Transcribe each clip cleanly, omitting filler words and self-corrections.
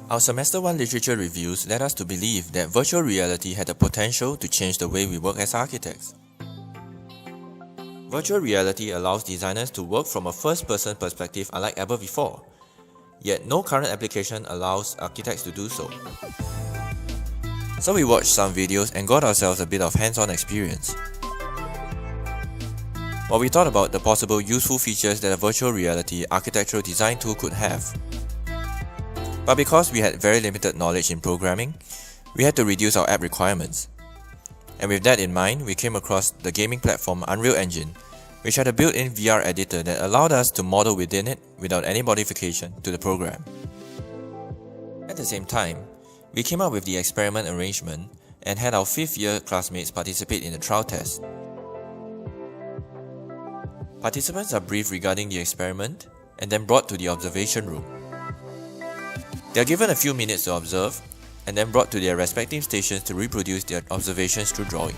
Our Semester 1 literature reviews led us to believe that virtual reality had the potential to change the way we work as architects. Virtual reality allows designers to work from a first-person perspective unlike ever before, yet no current application allows architects to do so. So we watched some videos and got ourselves a bit of hands-on experience. While we thought about the possible useful features that a virtual reality architectural design tool could have. But because we had very limited knowledge in programming, we had to reduce our app requirements. And with that in mind, we came across the gaming platform Unreal Engine, which had a built-in VR editor that allowed us to model within it without any modification to the program. At the same time, we came up with the experiment arrangement and had our 5th year classmates participate in the trial test. Participants are briefed regarding the experiment and then brought to the observation room. They are given a few minutes to observe and then brought to their respective stations to reproduce their observations through drawing.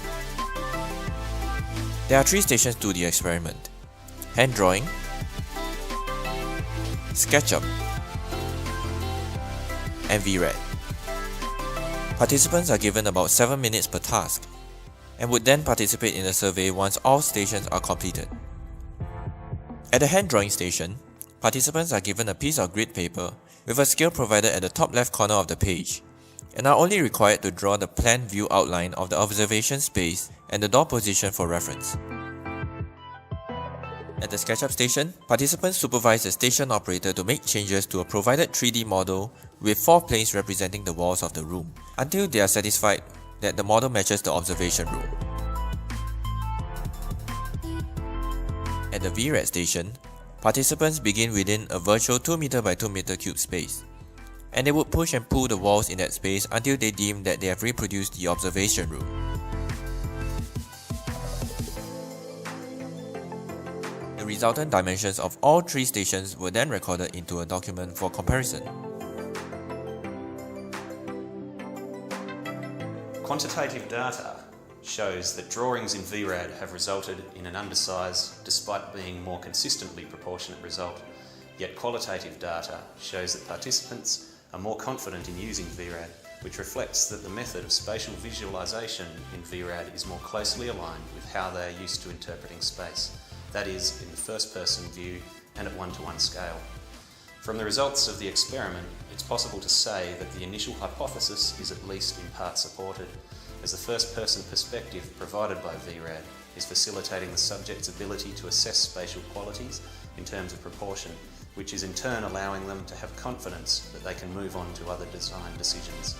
There are 3 stations to the experiment: hand drawing, SketchUp, and VRAD. Participants are given about 7 minutes per task and would then participate in the survey once all stations are completed. At the hand drawing station, participants are given a piece of grid paper with a scale provided at the top left corner of the page and are only required to draw the plan view outline of the observation space and the door position for reference. At the SketchUp station, participants supervise the station operator to make changes to a provided 3D model with 4 planes representing the walls of the room until they are satisfied that the model matches the observation room. At the VRAD station, participants begin within a virtual 2m by 2m cube space, and they would push and pull the walls in that space until they deem that they have reproduced the observation room. The resultant dimensions of all 3 stations were then recorded into a document for comparison. Quantitative data shows that drawings in VRAD have resulted in an undersize despite being more consistently proportionate result, yet qualitative data shows that participants are more confident in using VRAD, which reflects that the method of spatial visualization in VRAD is more closely aligned with how they are used to interpreting space, that is, in the first-person view and at 1:1 scale. From the results of the experiment, it's possible to say that the initial hypothesis is at least in part supported, as the first-person perspective provided by VRAD is facilitating the subject's ability to assess spatial qualities in terms of proportion, which is in turn allowing them to have confidence that they can move on to other design decisions.